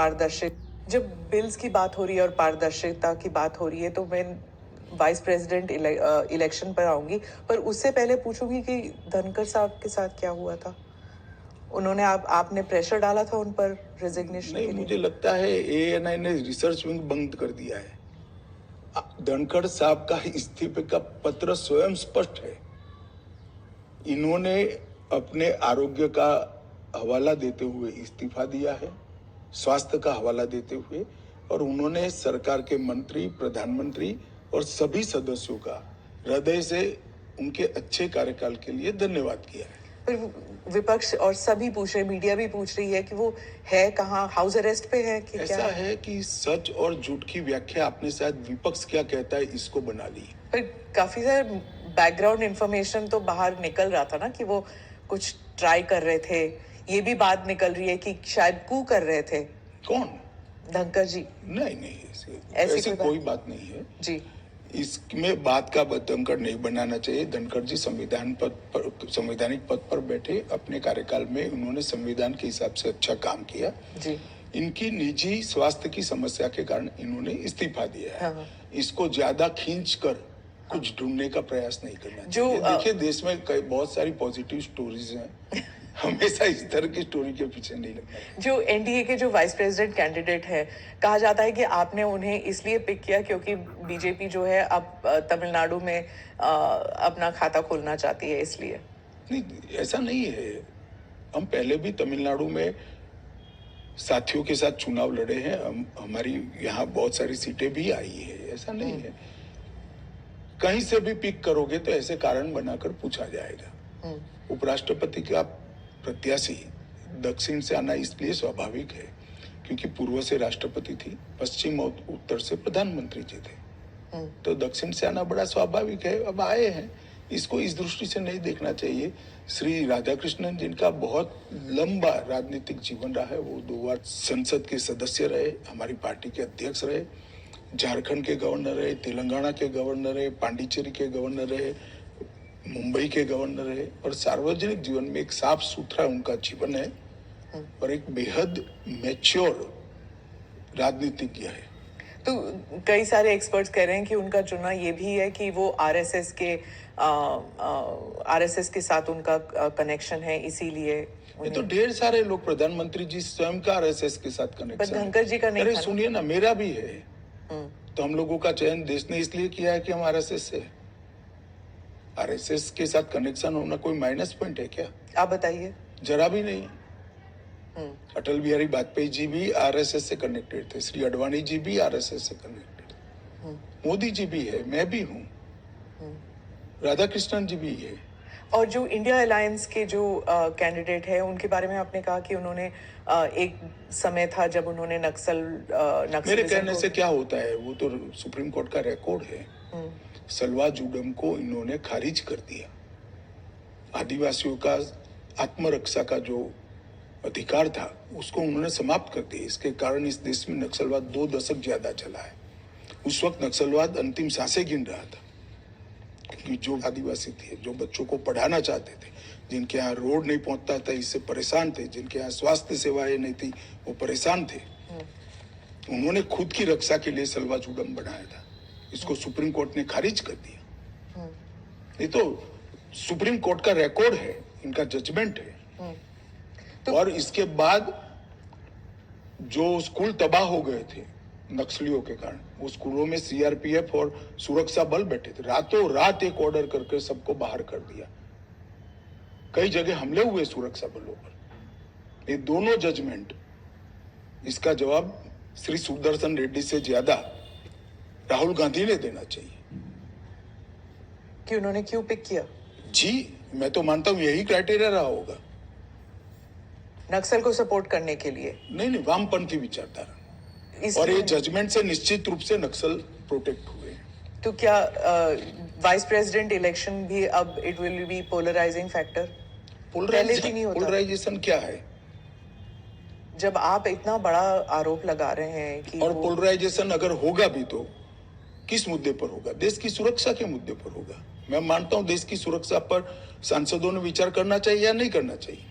पारदर्शित जब बिल्स की बात हो रही है और पारदर्शिता की बात हो रही है तो मैं वाइस प्रेसिडेंट इलेक्शन पर आऊंगी, पर उससे पहले पूछूंगी कि धनखड़ साहब के साथ क्या हुआ था। उन्होंने आपने प्रेशर डाला था उन पर रेजिग्नेशन नहीं, के लिए? मुझे लगता है एएनआई ने रिसर्च विंग बंद कर दिया है। धनखड़ साहब का इस्तीफे का पत्र स्वयं स्पष्ट है। इन्होंने अपने आरोग्य का हवाला देते हुए इस्तीफा दिया है, स्वास्थ्य का हवाला देते हुए, और उन्होंने सरकार के मंत्री, प्रधानमंत्री और सभी सदस्यों का हृदय से उनके अच्छे कार्यकाल के लिए धन्यवाद किया है। पर विपक्ष और सभी पूछ रहे, मीडिया भी पूछ रही है कि वो है कहाँ, हाउस अरेस्ट पे है कि क्या ऐसा है कि सच और झूठ की व्याख्या आपने शायद विपक्ष क्या कहता है इसको बना ली। पर काफी सारे बैकग्राउंड इंफॉर्मेशन तो बाहर निकल रहा था ना कि वो कुछ ट्राई कर रहे थे। ये भी बात निकल रही है कि शायद कू कर रहे थे। कौन? धनखड़ जी। नहीं नहीं, ऐसी कोई बात नहीं है जी। इसमें बात का धनखड़ नहीं बनाना चाहिए। धनखड़ जी संवैधानिक पद पर बैठे, अपने कार्यकाल में उन्होंने संविधान के हिसाब से अच्छा काम किया जी। इनकी निजी स्वास्थ्य की समस्या के कारण इन्होंने इस्तीफा दिया है। हाँ। इसको ज्यादा खींच कर कुछ ढूंढने का प्रयास नहीं करना चाहिए। देखिए, देश में बहुत सारी पॉजिटिव स्टोरीज हैं। हमेशा इस तरह की स्टोरी के पीछे नहीं लगना चाहिए। जो एनडीए के जो वाइस प्रेसिडेंट कैंडिडेट है, कहा जाता है कि आपने उन्हें इसलिए पिक किया क्योंकि बीजेपी जो है अब तमिलनाडु में अपना खाता खोलना चाहती है, इसलिए। नहीं, ऐसा नहीं है। हम पहले भी तमिलनाडु में साथियों के साथ चुनाव लड़े हैं। हमारी यहाँ बहुत सारी सीटें भी आई है, ऐसा नहीं है। कहीं से भी पिक करोगे तो ऐसे कारण बनाकर पूछा जाएगा। उपराष्ट्रपति का प्रत्याशी दक्षिण से आना इसलिए स्वाभाविक है क्योंकि पूर्व से राष्ट्रपति थी, पश्चिम और उत्तर से प्रधानमंत्री जी थे, तो दक्षिण से आना बड़ा स्वाभाविक है। अब आए हैं, इसको इस दृष्टि से नहीं देखना चाहिए। श्री राधाकृष्णन जिनका बहुत लंबा राजनीतिक जीवन रहा है, वो 2 बार संसद के सदस्य रहे, हमारी पार्टी के अध्यक्ष रहे, झारखंड के गवर्नर रहे, तेलंगाना के गवर्नर रहे, पांडिचेरी के गवर्नर रहे, मुंबई के गवर्नर रहे, और सार्वजनिक जीवन में एक साफ सुथरा उनका जीवन है और एक बेहद मैच्योर राजनीतिज्ञ है। तो कई सारे एक्सपर्ट्स कह रहे हैं कि उनका चुनाव ये भी है कि वो आरएसएस के साथ उनका कनेक्शन है, इसीलिए। ये तो ढेर सारे लोग, प्रधानमंत्री जी स्वयं का आरएसएस के साथ कनेक्शन है। धनखड़ जी का नहीं। अरे सुनिए ना, मेरा भी है। तो हम लोगों का चयन देश ने इसलिए किया है कि हम आरएसएस से। आरएसएस के साथ कनेक्शन होना कोई माइनस पॉइंट है क्या? आप बताइए। जरा भी नहीं। अटल बिहारी वाजपेयी जी भी आरएसएस से कनेक्टेड थे, श्री अडवाणी जी भी आरएसएस से कनेक्टेड, मोदी जी भी है, मैं भी हूँ, राधाकृष्णन जी भी है। और जो इंडिया अलायंस के जो कैंडिडेट है, उनके बारे में आपने कहा कि उन्होंने एक समय था जब उन्होंने मेरे कहने से क्या होता है, वो तो सुप्रीम कोर्ट का रिकॉर्ड है। सलवा जुडम को इन्होंने खारिज कर दिया। आदिवासियों का आत्मरक्षा का जो अधिकार था उसको उन्होंने समाप्त कर दिया। इसके कारण इस देश में नक्सलवाद 2 दशक ज्यादा चला है। उस वक्त नक्सलवाद अंतिम सांसें गिन रहा था क्योंकि जो आदिवासी थे, जो बच्चों को पढ़ाना चाहते थे, जिनके यहाँ रोड नहीं पहुंचता था, इससे परेशान थे, जिनके यहाँ स्वास्थ्य सेवाएं नहीं थी, वो परेशान थे। उन्होंने खुद की रक्षा के लिए सलवा जुडम बनाया था। इसको सुप्रीम कोर्ट ने खारिज कर दिया। ये तो सुप्रीम कोर्ट का रिकॉर्ड है, इनका जजमेंट है। और इसके बाद जो स्कूल तबाह हो गए थे नक्सलियों के कारण, वो स्कूलों में सीआरपीएफ और सुरक्षा बल बैठे थे। रातों रात एक ऑर्डर करके सबको बाहर कर दिया। कई जगह हमले हुए सुरक्षा बलों पर। ये दोनों जजमेंट, इसका जवाब श्री सुदर्शन रेड्डी से ज्यादा राहुल गांधी ने देना चाहिए कि उन्होंने क्यों पिक किया। जी, मैं तो मानता हूं यही क्राइटेरिया रहा होगा। नक्सल को सपोर्ट करने के लिए? नहीं, वामपंथी विचारधारा। और ये जजमेंट से निश्चित रूप से नक्सल प्रोटेक्ट हुए। तो क्या वाइस प्रेसिडेंट इलेक्शन भी अब it will be polarising factor? Polarisation क्या है? जब आप इतना बड़ा आरोप लगा रहे हैं कि और पोलराइजेशन अगर होगा भी तो किस मुद्दे पर होगा? देश की सुरक्षा के मुद्दे पर होगा। मैं मानता हूं देश की सुरक्षा पर सांसदों ने विचार करना चाहिए या नहीं करना चाहिए।